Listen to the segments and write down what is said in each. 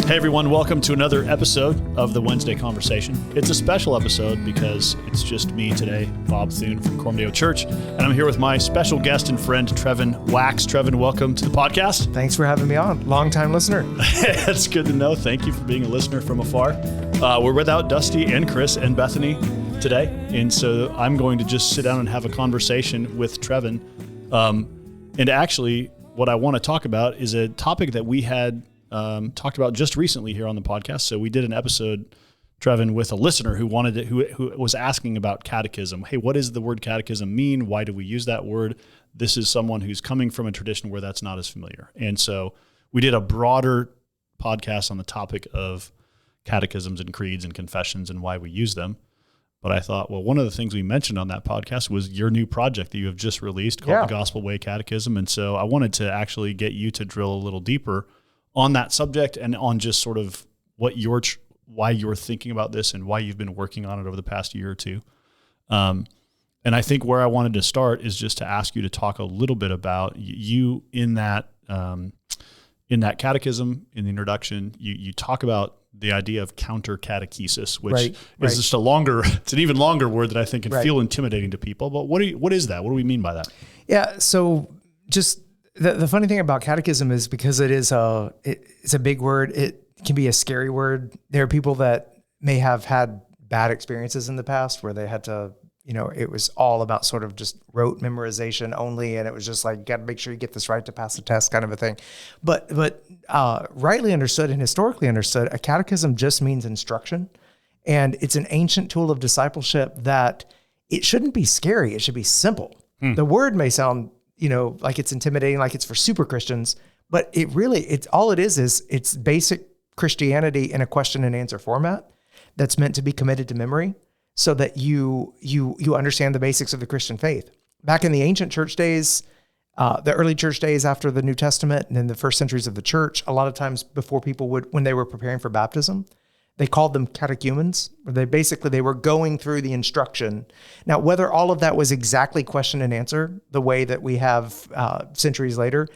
Hey everyone, welcome to another episode of the Wednesday Conversation. It's a special episode because it's just me today, Bob Thune from Coram Church, and I'm here with my special guest and friend, Trevin Wax. Trevin, welcome to the podcast. Thanks for having me on. Long-time listener. That's good to know. Thank you for being a listener from afar. We're without Dusty and Chris and Bethany today, and so I'm going to just sit down and have a conversation with Trevin. And actually, what I want to talk about is a topic that we had talked about just recently here on the podcast. So we did an episode, Trevin, with a listener who wanted it, who was asking about catechism. Hey, what does the word catechism mean? Why do we use that word? This is someone who's coming from a tradition where that's not as familiar. And so we did a broader podcast on the topic of catechisms and creeds and confessions and why we use them. But I thought, well, one of the things we mentioned on that podcast was your new project that you have just released called the Gospel Way Catechism. And so I wanted to actually get you to drill a little deeper on that subject and on just sort of what why you're thinking about this and why you've been working on it over the past year or two. And I think where I wanted to start is just to ask you to talk a little bit about you in that catechism, in the introduction. You talk about the idea of Counter-Catechesis, which is just it's an even longer word that I think can feel intimidating to people. But what is that? What do we mean by that? Yeah. So just the funny thing about catechism is because it's a big word, it can be a scary word. There are people that may have had bad experiences in the past where they had to, it was all about sort of just rote memorization only. And it was just like, got to make sure you get this right to pass the test kind of a thing. But rightly understood and historically understood, a catechism just means instruction. And it's an ancient tool of discipleship that it shouldn't be scary. It should be simple. The word may sound like it's intimidating, like it's for super Christians, but it's basic Christianity in a question and answer format that's meant to be committed to memory so that you understand the basics of the Christian faith. Back in the ancient church days, the early church days after the New Testament and in the first centuries of the church, a lot of times before people when they were preparing for baptism, they called them catechumens. They were going through the instruction. Now, whether all of that was exactly question and answer, the way that we have centuries later,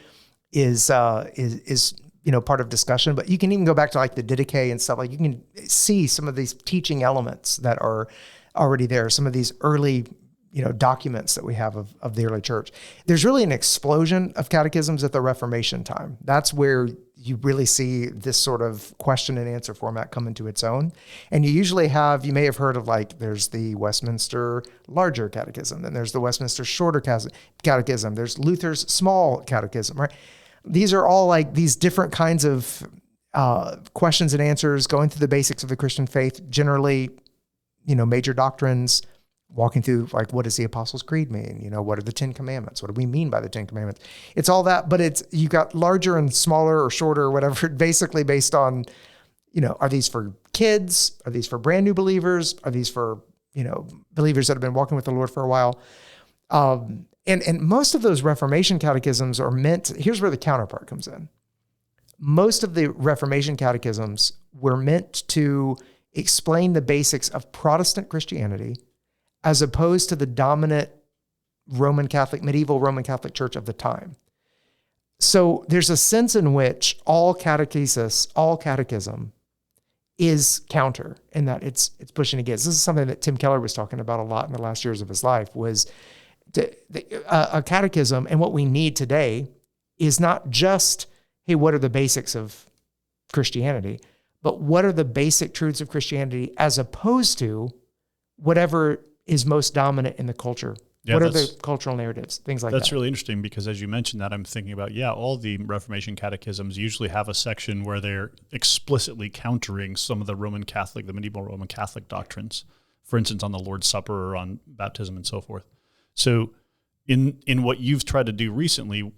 is part of discussion. But you can even go back to like the Didache and stuff. Like you can see some of these teaching elements that are already there. Some of these early documents that we have of the early church. There's really an explosion of catechisms at the Reformation time. That's where you really see this sort of question and answer format come into its own. And you may have heard of there's the Westminster Larger Catechism, then there's the Westminster Shorter Catechism, there's Luther's Small Catechism, right? These are all like these different kinds of questions and answers going through the basics of the Christian faith, generally, major doctrines, walking through what does the Apostles' Creed mean? What are the 10 Commandments? What do we mean by the 10 Commandments? It's all that, but you got larger and smaller or shorter or whatever, basically based on, are these for kids? Are these for brand new believers? Are these for, believers that have been walking with the Lord for a while? And most of those Reformation catechisms are here's where the counterpart comes in. Most of the Reformation catechisms were meant to explain the basics of Protestant Christianity as opposed to the dominant medieval Roman Catholic Church of the time. So there's a sense in which all catechism is counter in that it's pushing against. This is something that Tim Keller was talking about a lot in the last years of his life, was a catechism. And what we need today is not just, hey, what are the basics of Christianity, but what are the basic truths of Christianity as opposed to whatever is most dominant in the culture. Yeah, what are the cultural narratives, things like that? That's really interesting because as you mentioned that, I'm thinking about, all the Reformation catechisms usually have a section where they're explicitly countering some of the medieval Roman Catholic doctrines, for instance, on the Lord's Supper or on baptism and so forth. So in what you've tried to do recently,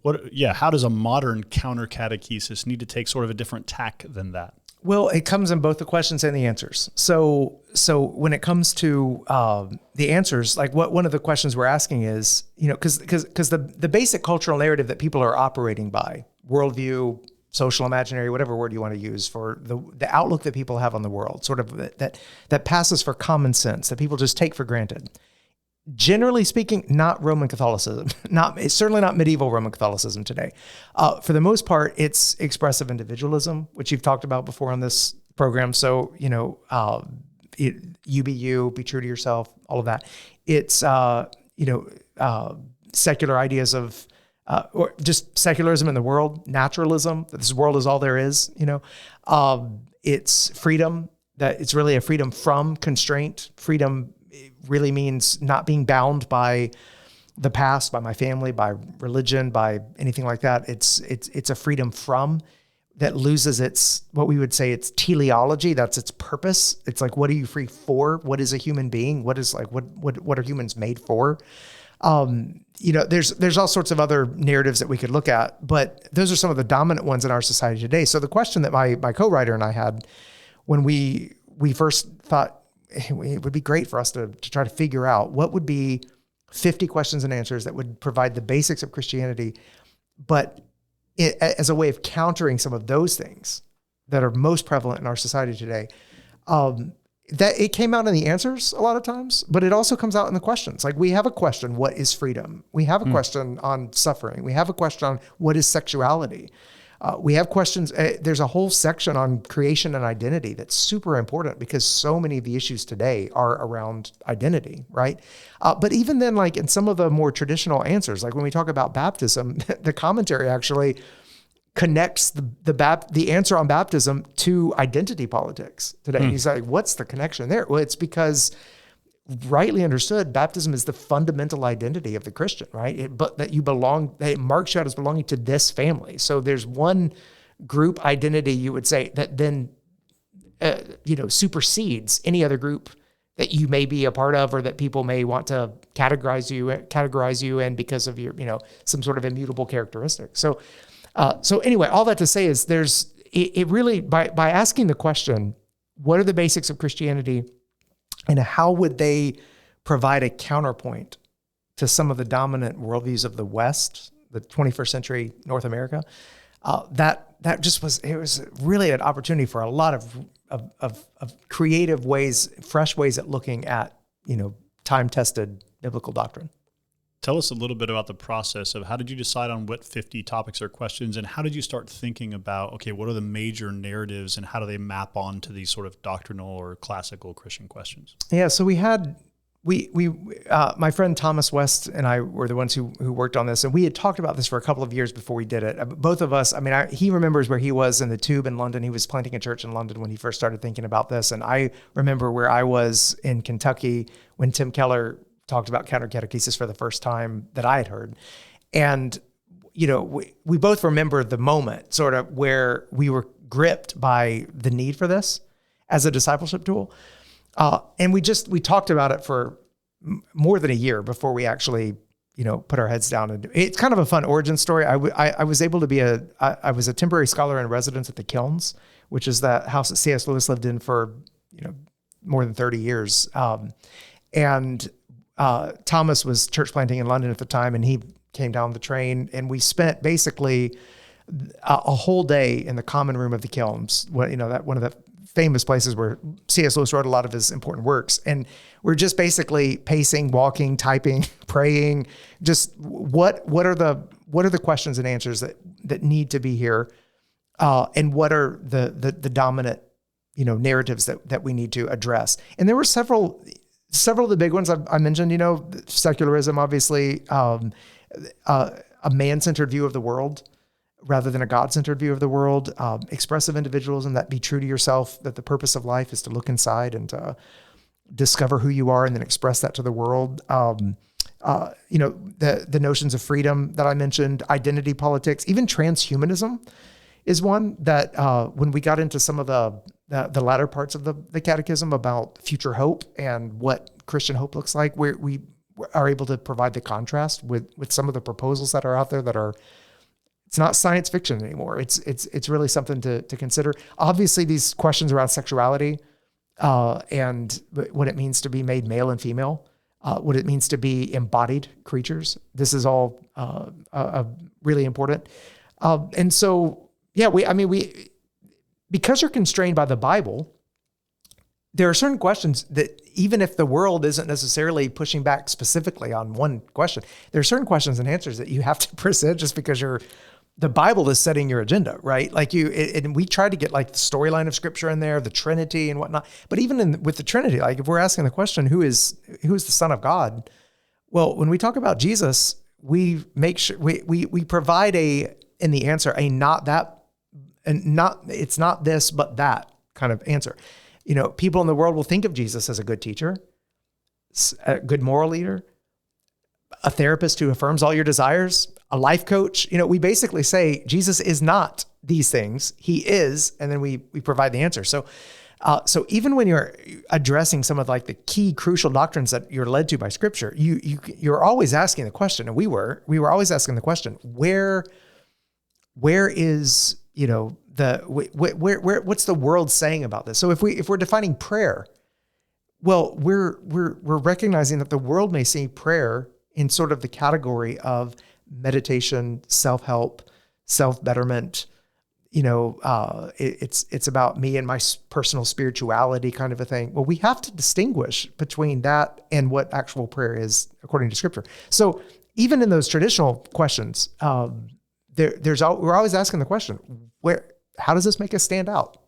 how does a modern counter-catechesis need to take sort of a different tack than that? Well, it comes in both the questions and the answers. So when it comes to the answers, one of the questions we're asking is, because the basic cultural narrative that people are operating by, worldview, social imaginary, whatever word you want to use for the outlook that people have on the world, sort of that passes for common sense, that people just take for granted, generally speaking, not Roman Catholicism, it's certainly not medieval Roman Catholicism today. For the most part, it's expressive individualism, which you've talked about before on this program. So, you be you, be true to yourself, all of that. It's, secular ideas of, or just secularism in the world, naturalism, that this world is all there is, it's freedom, that it's really a freedom from constraint. Freedom really means not being bound by the past, by my family, by religion, by anything like that. It's a freedom from that loses its, what we would say, its teleology. That's its purpose. It's like, what are you free for? What is a human being? What are humans made for? There's all sorts of other narratives that we could look at, but those are some of the dominant ones in our society today. So the question that my co-writer and I had when we first thought it would be great for us to try to figure out what would be 50 questions and answers that would provide the basics of Christianity, but as a way of countering some of those things that are most prevalent in our society today. That it came out in the answers a lot of times, but it also comes out in the questions. Like, we have a question, what is freedom? We have a question on suffering. We have a question on what is sexuality? We have questions. There's a whole section on creation and identity that's super important because so many of the issues today are around identity, right? But even then, like in some of the more traditional answers, like when we talk about baptism, the commentary actually connects the answer on baptism to identity politics today. And he's like, what's the connection there? Well, it's because, rightly understood, baptism is the fundamental identity of the Christian, right? But that it marks you out as belonging to this family. So there's one group identity, you would say, that then, supersedes any other group that you may be a part of, or that people may want to categorize you in because of your, some sort of immutable characteristic. So anyway, all that to say is it really, by asking the question, what are the basics of Christianity? And how would they provide a counterpoint to some of the dominant worldviews of the West, the 21st century North America? That just was really an opportunity for a lot of creative ways, fresh ways at looking at, time-tested biblical doctrine. Tell us a little bit about the process of how did you decide on what 50 topics or questions, and how did you start thinking about, okay, what are the major narratives and how do they map on to these sort of doctrinal or classical Christian questions? Yeah, so we had, my friend Thomas West and I were the ones who worked on this, and we had talked about this for a couple of years before we did it. Both of us, he remembers where he was in the Tube in London. He was planting a church in London when he first started thinking about this, and I remember where I was in Kentucky when Tim Keller talked about Counter-Catechesis for the first time that I had heard. And, we both remember the moment sort of where we were gripped by the need for this as a discipleship tool. And we talked about it for more than a year before we actually, put our heads down. And it's kind of a fun origin story. I was able to I was a temporary scholar in residence at the Kilns, which is that house that C.S. Lewis lived in for, more than 30 years. Thomas was church planting in London at the time, and he came down the train, and we spent basically a whole day in the common room of the Kilns, that one of the famous places where C.S. Lewis wrote a lot of his important works. And we're just basically pacing, walking, typing, praying, just what are the questions and answers that need to be here, and what are the dominant, narratives that we need to address. And there were several of the big ones I mentioned, secularism, obviously, a man-centered view of the world rather than a God-centered view of the world, expressive individualism, that be true to yourself, that the purpose of life is to look inside and to discover who you are and then express that to the world. The notions of freedom that I mentioned, identity politics, even transhumanism is one that when we got into some of the latter parts of the catechism about future hope and what Christian hope looks like, we are able to provide the contrast with some of the proposals that are out there that are, it's not science fiction anymore. It's really something to consider. Obviously, these questions around sexuality and what it means to be made male and female, what it means to be embodied creatures. This is all really important. And so, yeah, we because you're constrained by the Bible, there are certain questions that even if the world isn't necessarily pushing back specifically on one question, there are certain questions and answers that you have to present just because the Bible is setting your agenda, right? Like and we try to get like the storyline of Scripture in there, the Trinity and whatnot. But even with the Trinity, like if we're asking the question, who is the Son of God? Well, when we talk about Jesus, we make sure we provide in the answer not that, and not it's not this but that kind of answer. People in the world will think of Jesus as a good teacher, a good moral leader, a therapist who affirms all your desires, a life coach. We basically say Jesus is not these things. He is, and then we provide the answer. So even when you're addressing some of like the key crucial doctrines that you're led to by Scripture, you're always asking the question, and we were always asking the question, where is what's the world saying about this? So if we're defining prayer, well, we're recognizing that the world may see prayer in sort of the category of meditation, self-help, self-betterment. It's about me and my personal spirituality kind of a thing. Well, we have to distinguish between that and what actual prayer is according to Scripture. So even in those traditional questions, we're always asking the question, how does this make us stand out?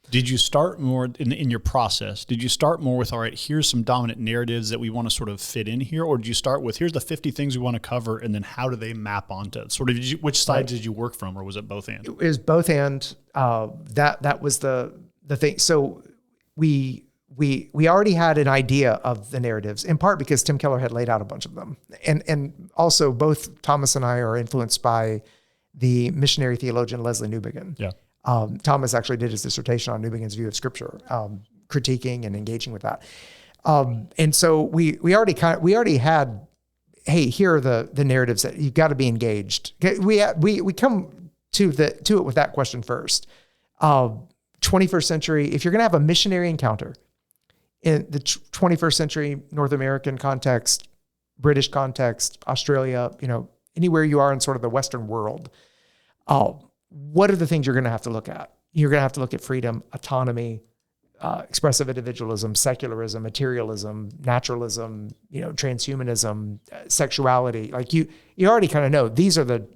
Did you start more in your process? Did you start more with, all right, here's some dominant narratives that we want to sort of fit in here? Or did you start with, here's the 50 things we want to cover, and then how do they map onto sort of, which side did you work from, or was it both and? It was both and. That was the thing. So we already had an idea of the narratives, in part because Tim Keller had laid out a bunch of them. And also both Thomas and I are influenced by the missionary theologian Lesslie Newbigin. Yeah. Thomas actually did his dissertation on Newbigin's view of Scripture, critiquing and engaging with that. And so we already had, hey, here are the narratives that you've got to be engaged. We come to it with that question first. 21st century, if you're going to have a missionary encounter in the 21st century North American context, British context, Australia, anywhere you are in sort of the Western world, what are the things you're going to have to look at? You're going to have to look at freedom, autonomy, expressive individualism, secularism, materialism, naturalism, transhumanism, sexuality. Like you already kind of know these are the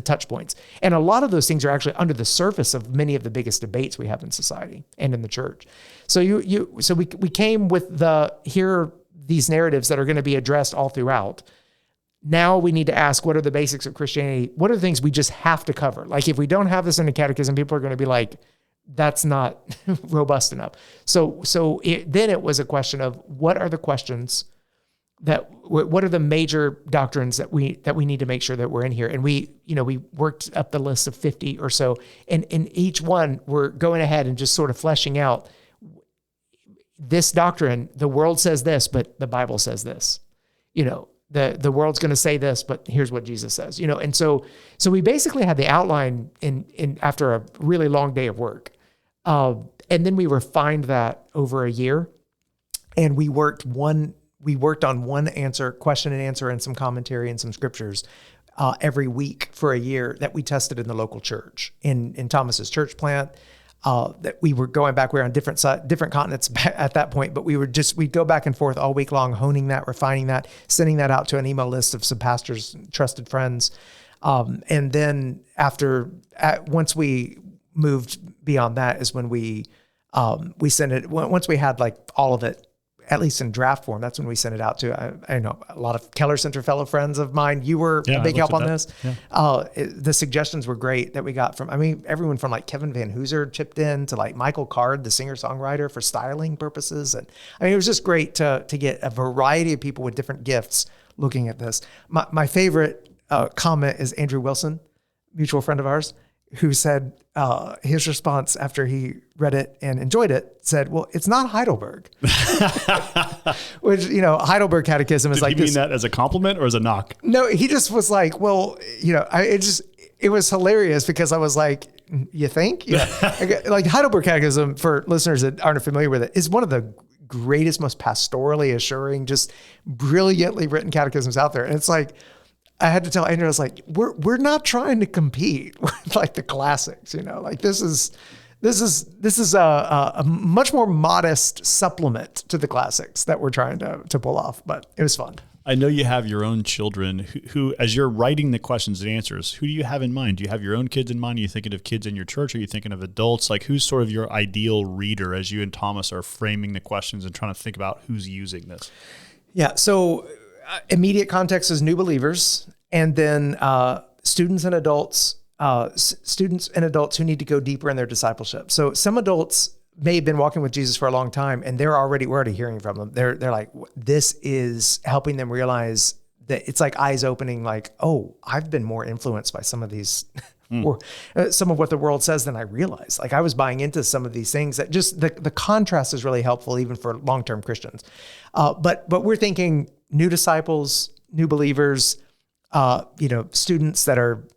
touch points, and a lot of those things are actually under the surface of many of the biggest debates we have in society and in the church. So we came with here are these narratives that are going to be addressed all throughout. Now we need to ask, what are the basics of Christianity? What are the things we just have to cover? Like if we don't have this in the catechism, people are going to be like, that's not robust enough. So then it was a question of what are the questions what are the major doctrines that we need to make sure that we're in here? And we worked up the list of 50 or so, and in each one we're going ahead and just sort of fleshing out this doctrine. The world says this, but the Bible says this. The world's going to say this, but here's what Jesus says, and so we basically had the outline in after a really long day of work. And then we refined that over a year, and we worked on one question and answer and some commentary and some scriptures every week for a year that we tested in the local church in Thomas's church plant. That we were going back, we were on different continents at that point, but we'd go back and forth all week long, honing that, refining that, sending that out to an email list of some pastors, trusted friends. And then once we moved beyond that is when we sent it, once we had like all of it, at least in draft form, that's when we sent it out to, I know a lot of Keller Center fellow friends of mine. You were a big help on this. Yeah. The suggestions were great that we got from, everyone from like Kevin Van Hooser chipped in to like Michael Card, the singer-songwriter, for styling purposes. And it was just great to get a variety of people with different gifts looking at this. My favorite comment is Andrew Wilson, mutual friend of ours, who said his response after he read it and enjoyed it said, well, it's not Heidelberg. Which, Heidelberg Catechism is like this. Did he mean that as a compliment or as a knock? No, he just was like, well, it was hilarious because I was like, you think? Like Heidelberg Catechism, for listeners that aren't familiar with it, is one of the greatest, most pastorally assuring, just brilliantly written catechisms out there. And it's like, I had to tell Andrew, I was like, we're not trying to compete with like the classics, like this is This is a much more modest supplement to the classics that we're trying to pull off, but it was fun. I know you have your own children who, as you're writing the questions and answers, who do you have in mind? Do you have your own kids in mind? Are you thinking of kids in your church? Are you thinking of adults? Like, who's sort of your ideal reader as you and Thomas are framing the questions and trying to think about who's using this? Yeah. So immediate context is new believers, and then students and adults who need to go deeper in their discipleship. So some adults may have been walking with Jesus for a long time, and we're already hearing from them. They're like, this is helping them realize that it's like eyes opening, like, oh, I've been more influenced by some of these, or some of what the world says than I realized. Like, I was buying into some of these things that just the contrast is really helpful even for long-term Christians. But we're thinking new disciples, new believers, students that are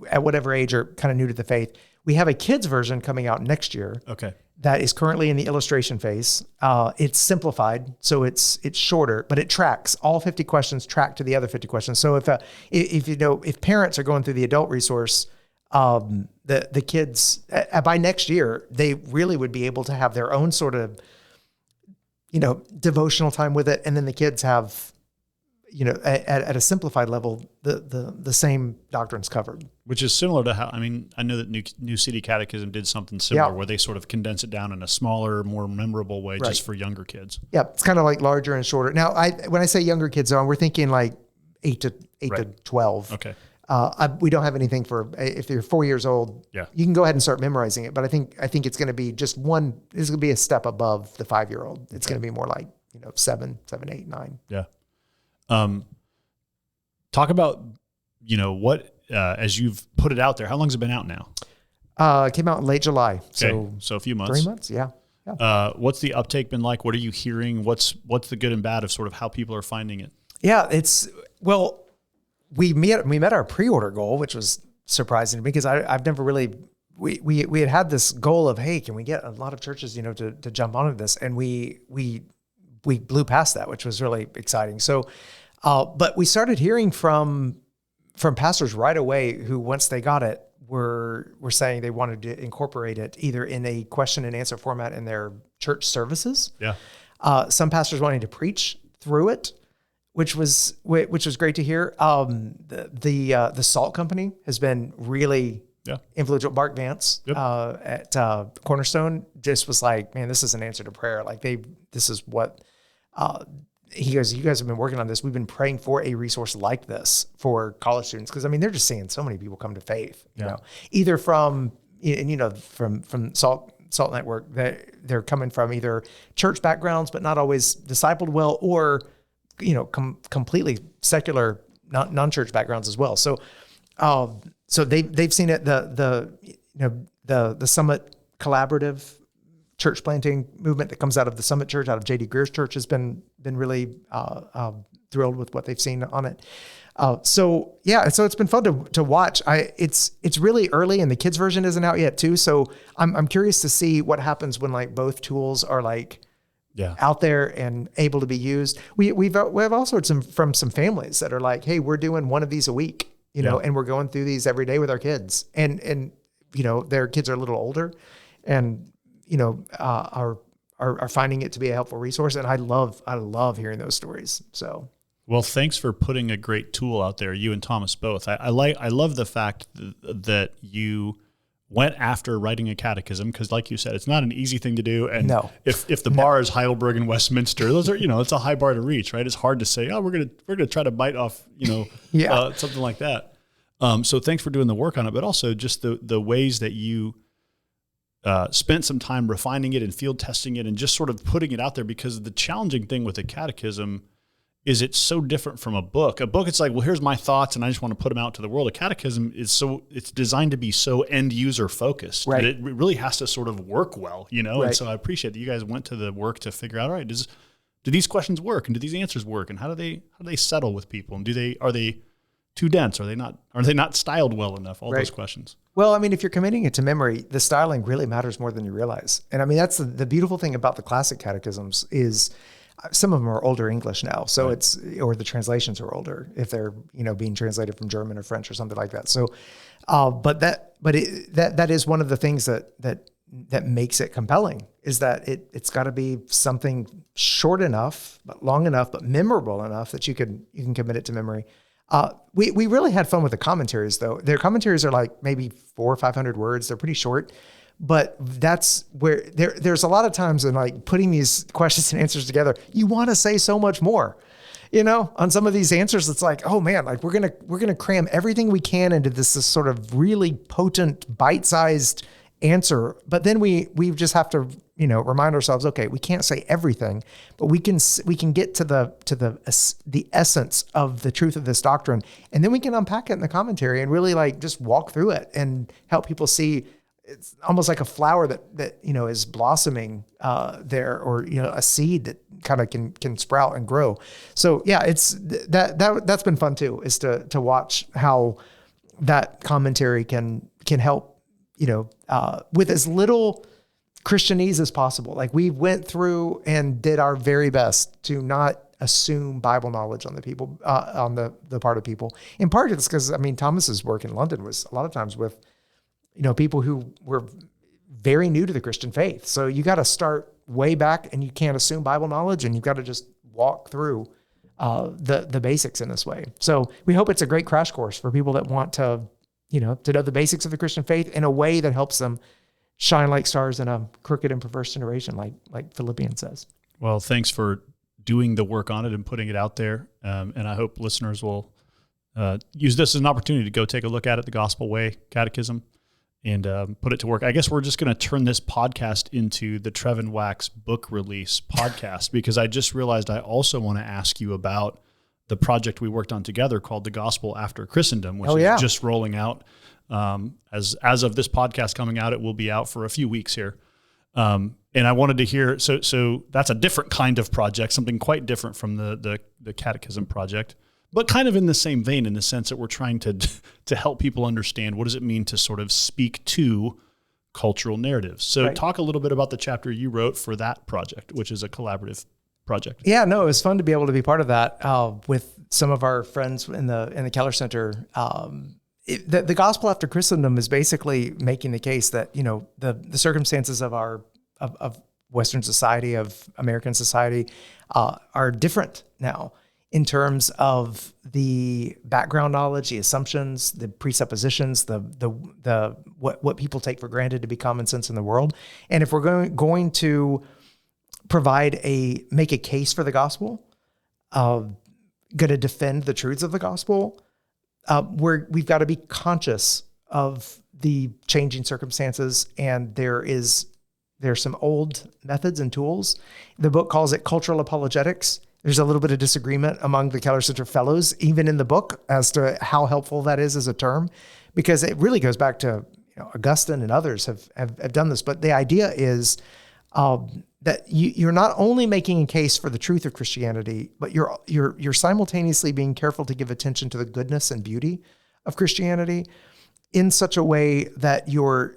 at whatever age are kind of new to the faith. We have a kids version coming out next year. Okay. That is currently in the illustration phase. It's simplified, so it's shorter, but it tracks all 50 questions track to the other 50 questions. So if parents are going through the adult resource, the kids by next year, they really would be able to have their own sort of, devotional time with it, and then the kids have, at a simplified level, the same doctrines covered. Which is similar to how, I know that New City Catechism did something similar where they sort of condense it down in a smaller, more memorable way, just for younger kids. Yeah, it's kind of like larger and shorter. Now, when I say younger kids, we're thinking like 8 to 12. Okay. We don't have anything for, if you're 4 years old, you can go ahead and start memorizing it. But I think it's going to be just it's going to be a step above the 5-year-old. It's going to be more like, 7, 8, 9. Yeah. Talk about, what, as you've put it out there, how long has it been out now? It came out in late July. So a few months. 3 months. Yeah. What's the uptake been like? What are you hearing? What's the good and bad of sort of how people are finding it? Yeah, we met our pre-order goal, which was surprising to me because I've never really, we had this goal of, hey, can we get a lot of churches, to jump onto this? And we blew past that, which was really exciting. So, but we started hearing from pastors right away who, once they got it, were saying they wanted to incorporate it either in a question and answer format in their church services. Yeah. Some pastors wanting to preach through it, which was great to hear. The Salt Company has been really influential. Mark Vance at Cornerstone just was like, man, this is an answer to prayer. Like this is what he goes, you guys have been working on this. We've been praying for a resource like this for college students. Cause they're just seeing so many people come to faith, either from Salt Network, they're coming from either church backgrounds, but not always discipled well, or, completely secular, non-church backgrounds as well. So they've seen it, the Summit collaborative church planting movement that comes out of the Summit Church, out of J.D. Greer's church, has been really thrilled with what they've seen on it. So it's been fun to watch. It's really early, and the kids version isn't out yet too. So I'm curious to see what happens when like both tools are like out there and able to be used. We have all sorts from some families that are like, hey, we're doing one of these a week, and we're going through these every day with our kids, and their kids are a little older, and are finding it to be a helpful resource. And I love hearing those stories. So, well, thanks for putting a great tool out there, you and Thomas both. I love the fact that you went after writing a catechism, because like you said, it's not an easy thing to do. And if the bar is Heidelberg and Westminster, those are, it's a high bar to reach, right? It's hard to say, oh, we're going to try to bite off, something like that. So thanks for doing the work on it, but also just the ways that you spent some time refining it and field testing it and just sort of putting it out there, because the challenging thing with a catechism is it's so different from a book. A book, it's like, well, here's my thoughts and I just want to put them out to the world. A catechism it's designed to be so end user focused that it really has to sort of work well, And so I appreciate that you guys went to the work to figure out, all right, do these questions work, and do these answers work, and how do they settle with people, and are they too dense? Are they not styled well enough? All those questions. Well, if you're committing it to memory, the styling really matters more than you realize. And that's the beautiful thing about the classic catechisms is some of them are older English now. So or the translations are older if they're, being translated from German or French or something like that. So, that is one of the things that that makes it compelling is that it's got to be something short enough, but long enough, but memorable enough that you can commit it to memory. We really had fun with the commentaries though. Their commentaries are like maybe 400 or 500 words. They're pretty short, but that's where there's a lot of times in like putting these questions and answers together, you want to say so much more. On some of these answers, it's like, oh man, like we're gonna cram everything we can into this sort of really potent, bite-sized answer. But then we just have to, remind ourselves, okay, we can't say everything, but we can get to the essence of the truth of this doctrine, and then we can unpack it in the commentary and really like just walk through it and help people see. It's almost like a flower that is blossoming there, or a seed that kind of can sprout and grow. So yeah, it's that's been fun too, is to watch how that commentary can help with as little Christianese as possible. Like we went through and did our very best to not assume Bible knowledge on the people on the part of people. In part it's because Thomas's work in London was a lot of times with people who were very new to the Christian faith. So you got to start way back, and you can't assume Bible knowledge, and you've got to just walk through the basics in this way. So we hope it's a great crash course for people that want to know the basics of the Christian faith in a way that helps them shine like stars in a crooked and perverse generation, like Philippians says. Well, thanks for doing the work on it and putting it out there. And I hope listeners will use this as an opportunity to go take a look at it, the Gospel Way Catechism, and put it to work. I guess we're just going to turn this podcast into the Trevin Wax book release podcast, because I just realized I also want to ask you about the project we worked on together called The Gospel After Christendom, which is just rolling out. As of this podcast coming out, it will be out for a few weeks here. And I wanted to hear, so that's a different kind of project, something quite different from the Catechism project, but kind of in the same vein, in the sense that we're trying to help people understand what does it mean to sort of speak to cultural narratives. So right. Talk a little bit about the chapter you wrote for that project, which is a collaborative project. Yeah, no, it was fun to be able to be part of that with some of our friends in the Keller Center. The Gospel After Christendom is basically making the case that the circumstances of of Western society, of American society, are different now in terms of the background knowledge, the assumptions, the presuppositions, the what people take for granted to be common sense in the world. And if we're going to make a case for the gospel, going to defend the truths of the gospel, we've got to be conscious of the changing circumstances, and there's some old methods and tools. The book calls it Cultural Apologetics. There's a little bit of disagreement among the Keller Center fellows, even in the book, as to how helpful that is as a term, because it really goes back to Augustine and others have done this. But the idea is that you're not only making a case for the truth of Christianity, but you're simultaneously being careful to give attention to the goodness and beauty of Christianity in such a way that you're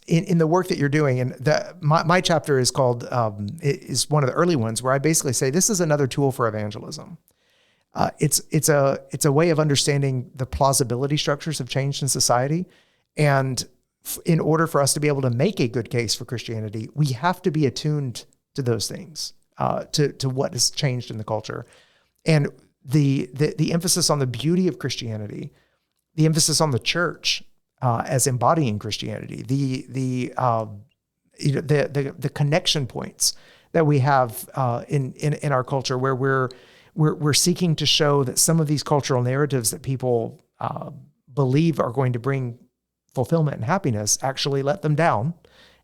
in the work that you're doing. And my chapter is called, is one of the early ones where I basically say, this is another tool for evangelism. It's a way of understanding the plausibility structures of change in society. And in order for us to be able to make a good case for Christianity, we have to be attuned to those things, to what has changed in the culture. And the emphasis on the beauty of Christianity, the emphasis on the church as embodying Christianity, the connection points that we have in our culture, where we're seeking to show that some of these cultural narratives that people believe are going to bring fulfillment and happiness actually let them down,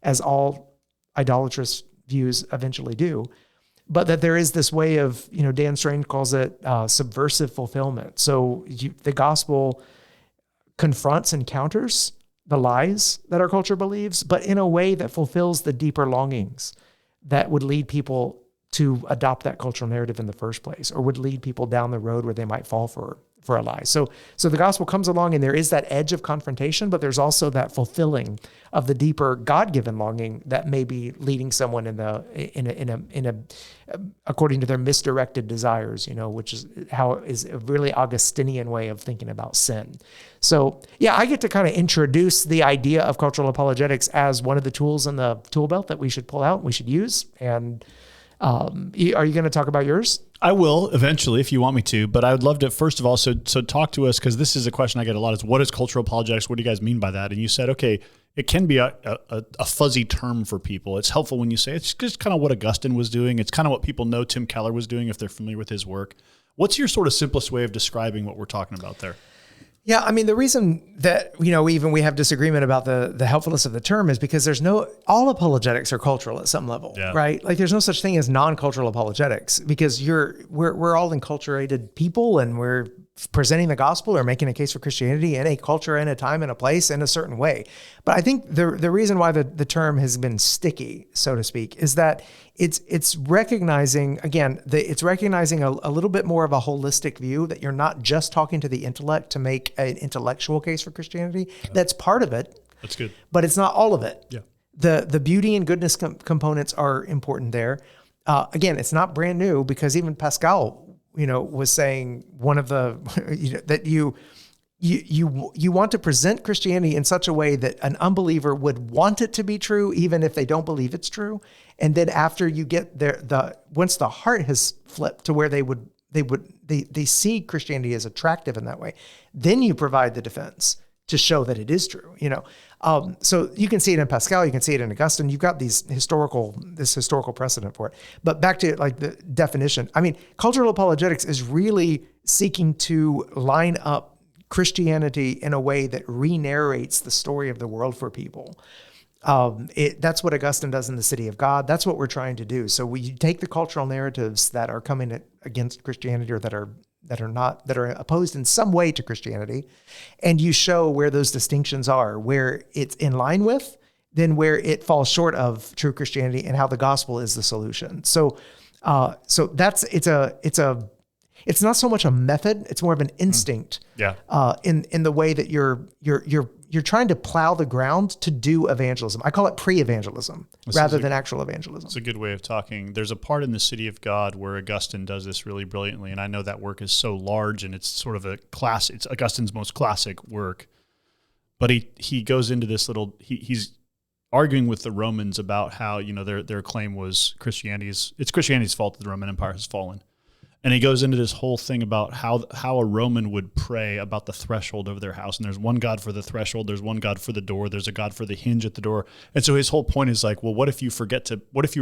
as all idolatrous views eventually do. But that there is this way of, Dan Strain calls it subversive fulfillment. So the gospel confronts and counters the lies that our culture believes, but in a way that fulfills the deeper longings that would lead people to adopt that cultural narrative in the first place, or would lead people down the road where they might fall for for a lie. So the gospel comes along, and there is that edge of confrontation, but there's also that fulfilling of the deeper God-given longing that may be leading someone in a according to their misdirected desires, which is a really Augustinian way of thinking about sin. So yeah, I get to kind of introduce the idea of cultural apologetics as one of the tools in the tool belt that we should pull out, we should use. And are you going to talk about yours? I will eventually if you want me to, but I would love to, first of all, so talk to us, because this is a question I get a lot, is what is cultural apologetics? What do you guys mean by that? And you said, okay, it can be a fuzzy term for people. It's helpful when you say it's just kind of what Augustine was doing. It's kind of what people know Tim Keller was doing if they're familiar with his work. What's your sort of simplest way of describing what we're talking about there? Yeah, I mean, the reason that, even we have disagreement about the helpfulness of the term is because all apologetics are cultural at some level, right? Like there's no such thing as non-cultural apologetics, because we're all enculturated people, and we're presenting the gospel or making a case for Christianity in a culture, in a time, in a place, in a certain way. But I think the reason why the term has been sticky, so to speak, is that it's recognizing, again, it's recognizing a little bit more of a holistic view, that you're not just talking to the intellect to make an intellectual case for Christianity. Yeah. That's part of it. That's good. But it's not all of it. Yeah. The beauty and goodness components are important there. Again, it's not brand new, because even Pascal, was saying one of the, that you want to present Christianity in such a way that an unbeliever would want it to be true, even if they don't believe it's true. And then after you get there, once the heart has flipped to where they see Christianity as attractive in that way, then you provide the defense to show that it is true, So you can see it in Pascal, you can see it in Augustine. You've got this historical precedent for it. But back to like the definition, I mean, cultural apologetics is really seeking to line up Christianity in a way that re-narrates the story of the world for people. That's what Augustine does in The City of God. That's what we're trying to do. So we take the cultural narratives that are coming against Christianity, or that are opposed in some way to Christianity, and you show where those distinctions are, where it's in line with, then where it falls short of true Christianity, and how the gospel is the solution. So it's not so much a method; it's more of an instinct. Yeah. In the way that you're trying to plow the ground to do evangelism. I call it pre-evagelism rather than actual evangelism. It's a good way of talking. There's a part in The City of God where Augustine does this really brilliantly, and I know that work is so large, and it's sort of it's Augustine's most classic work. But he goes into this he's arguing with the Romans about how, their claim was it's Christianity's fault that the Roman Empire has fallen. And he goes into this whole thing about how a Roman would pray about the threshold of their house. And there's one God for the threshold, there's one God for the door, there's a God for the hinge at the door. And so his whole point is like, well, what if you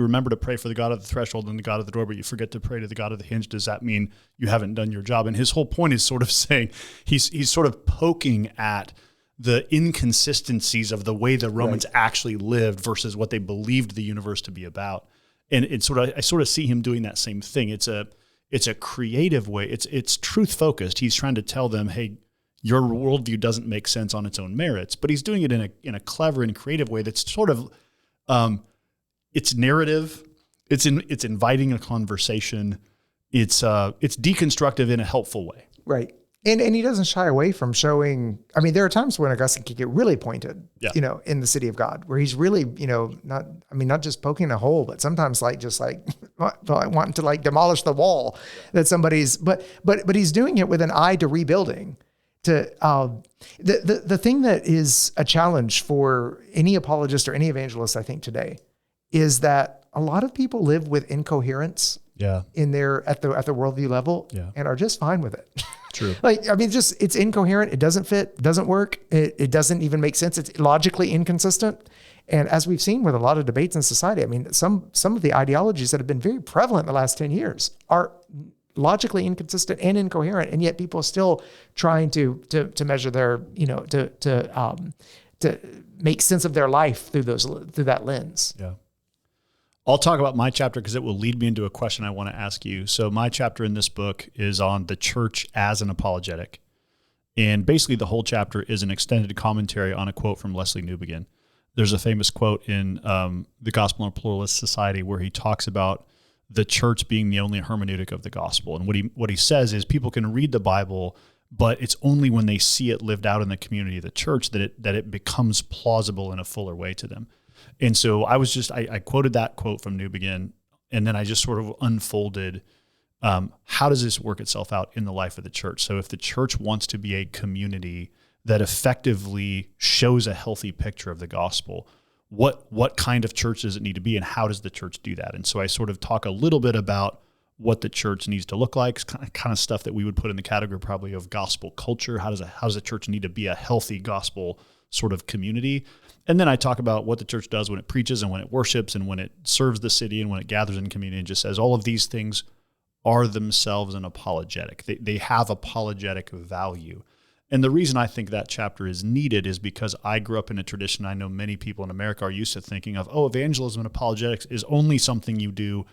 remember to pray for the God of the threshold and the God of the door, but you forget to pray to the God of the hinge? Does that mean you haven't done your job? And his whole point is sort of saying, he's sort of poking at the inconsistencies of the way the Romans actually lived versus what they believed the universe to be about. And I sort of see him doing that same thing. It's a creative way. It's truth focused. He's trying to tell them, hey, your worldview doesn't make sense on its own merits, but he's doing it in a clever and creative way that's sort of it's narrative. It's inviting a conversation. It's deconstructive in a helpful way. Right. And he doesn't shy away from showing. I mean, there are times when Augustine can get really pointed, in The City of God, where he's really, not just poking a hole, but sometimes wanting to demolish the wall that somebody's. But he's doing it with an eye to rebuilding. The thing that is a challenge for any apologist or any evangelist, I think, today, is that a lot of people live with incoherence. Yeah. At the worldview level, and are just fine with it. True. It's incoherent. It doesn't fit, doesn't work. It doesn't even make sense. It's logically inconsistent. And as we've seen with a lot of debates in society, I mean, some of the ideologies that have been very prevalent in the last 10 years are logically inconsistent and incoherent. And yet people are still trying to measure their, to make sense of their life through that lens. Yeah. I'll talk about my chapter because it will lead me into a question I want to ask you. So my chapter in this book is on the church as an apologetic. And basically the whole chapter is an extended commentary on a quote from Lesslie Newbigin. There's a famous quote in the Gospel and Pluralist Society where he talks about the church being the only hermeneutic of the gospel. And what he says is people can read the Bible, but it's only when they see it lived out in the community of the church that it becomes plausible in a fuller way to them. And so I quoted that quote from Newbigin, and then I just sort of unfolded how does this work itself out in the life of the church? So if the church wants to be a community that effectively shows a healthy picture of the gospel, what kind of church does it need to be, and how does the church do that? And so I sort of talk a little bit about what the church needs to look like, kind of stuff that we would put in the category probably of gospel culture. How does a church need to be a healthy gospel sort of community? And then I talk about what the church does when it preaches and when it worships and when it serves the city and when it gathers in community, and just says all of these things are themselves an apologetic. They have apologetic value. And the reason I think that chapter is needed is because I grew up in a tradition I know many people in America are used to thinking of, evangelism and apologetics is only something you do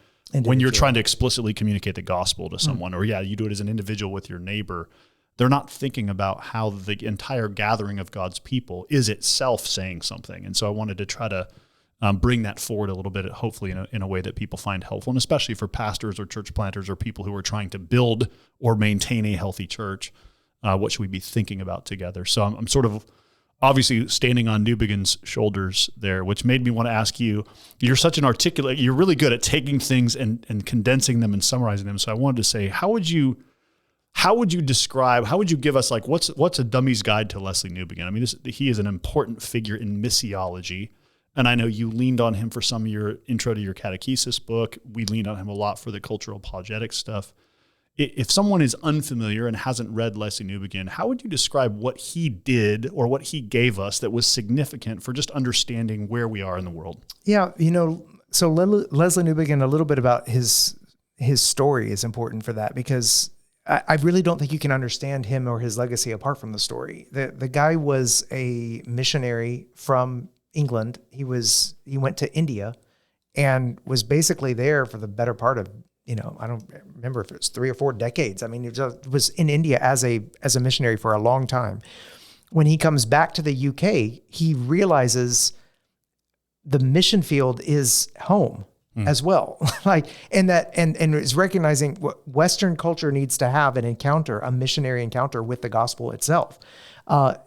when you're trying to explicitly communicate the gospel to someone, or you do it as an individual with your neighbor. They're not thinking about how the entire gathering of God's people is itself saying something. And so I wanted to try to bring that forward a little bit, hopefully in a way that people find helpful, and especially for pastors or church planters or people who are trying to build or maintain a healthy church. What should we be thinking about together? So I'm sort of obviously standing on Newbigin's shoulders there, which made me want to ask you, you're such an articulate, you're really good at taking things and condensing them and summarizing them. So I wanted to say, how would you give us, like, what's a dummy's guide to Lesslie Newbigin? I mean, he is an important figure in missiology. And I know you leaned on him for some of your intro to your Catechesis book. We leaned on him a lot for the Cultural Apologetics stuff. If someone is unfamiliar and hasn't read Lesslie Newbigin, how would you describe what he did or what he gave us that was significant for just understanding where we are in the world? Yeah, so Lesslie Newbigin, a little bit about his story is important for that, because I really don't think you can understand him or his legacy apart from the story. The guy was a missionary from England. He went to India and was basically there for the better part of, I don't remember if it was 3 or 4 decades. I mean, he was in India as a missionary for a long time. When he comes back to the UK, he realizes the mission field is home as well. and is recognizing what Western culture needs to have a missionary encounter with the gospel itself.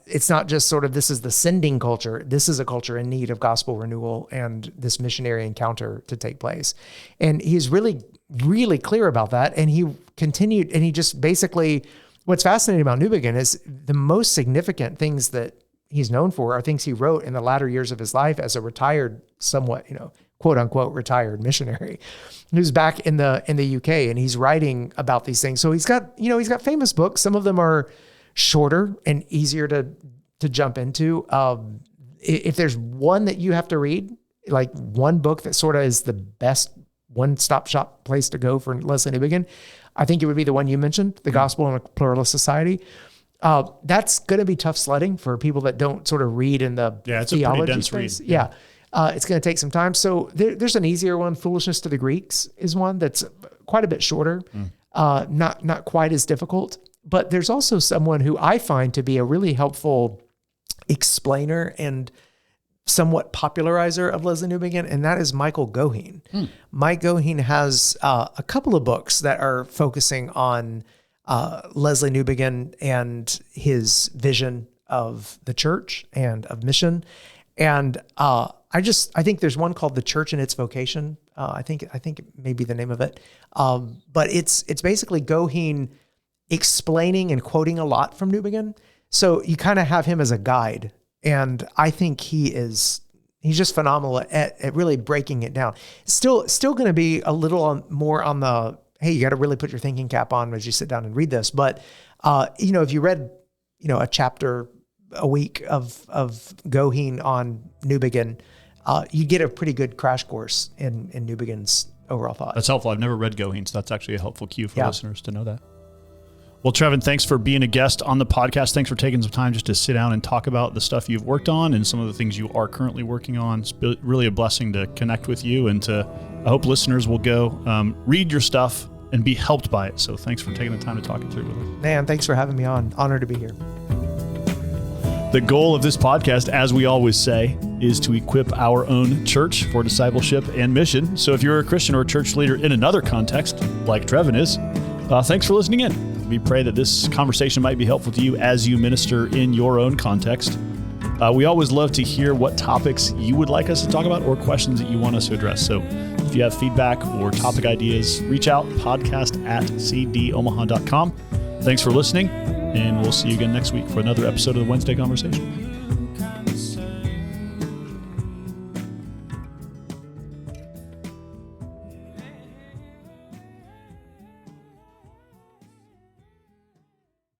It's not just sort of, this is the sending culture. This is a culture in need of gospel renewal and this missionary encounter to take place. And he's really, really clear about that. And he continued, and he just basically, what's fascinating about Newbigin is the most significant things that he's known for are things he wrote in the latter years of his life as a retired, somewhat, quote unquote, retired missionary who's back in the UK, and he's writing about these things. So he's got famous books. Some of them are shorter and easier to jump into. If there's one that you have to read, like one book that sort of is the best one-stop shop place to go for Lesslie Newbigin, I think it would be the one you mentioned, The Gospel in a Pluralist Society. That's going to be tough sledding for people that don't sort of read in the it's theology a pretty dense space. read. Yeah. It's going to take some time. So there's an easier one. Foolishness to the Greeks is one that's quite a bit shorter, not quite as difficult. But there's also someone who I find to be a really helpful explainer and somewhat popularizer of Lesslie Newbigin, and that is Michael Goheen. Mike Goheen has a couple of books that are focusing on Lesslie Newbigin and his vision of the church and of mission. And I think there's one called The Church and Its Vocation. I think it may be the name of it. But it's basically Goheen explaining and quoting a lot from Newbigin. So you kind of have him as a guide. And I think he's just phenomenal at really breaking it down. Still going to be a little more on the, hey, you got to really put your thinking cap on as you sit down and read this. But, if you read, a chapter a week of Goheen on Newbigin, you get a pretty good crash course in Newbigin's overall thought. That's helpful. I've never read Goheen, so that's actually a helpful cue for listeners to know that. Well, Trevin, thanks for being a guest on the podcast. Thanks for taking some time just to sit down and talk about the stuff you've worked on and some of the things you are currently working on. It's really a blessing to connect with you, and I hope listeners will go read your stuff and be helped by it. So thanks for taking the time to talk it through with us. Man, thanks for having me on. Honored to be here. The goal of this podcast, as we always say, is to equip our own church for discipleship and mission. So if you're a Christian or a church leader in another context, like Trevin is, thanks for listening in. We pray that this conversation might be helpful to you as you minister in your own context. We always love to hear what topics you would like us to talk about or questions that you want us to address. So if you have feedback or topic ideas, reach out, podcast@cdomaha.com. Thanks for listening, and we'll see you again next week for another episode of the Wednesday Conversation.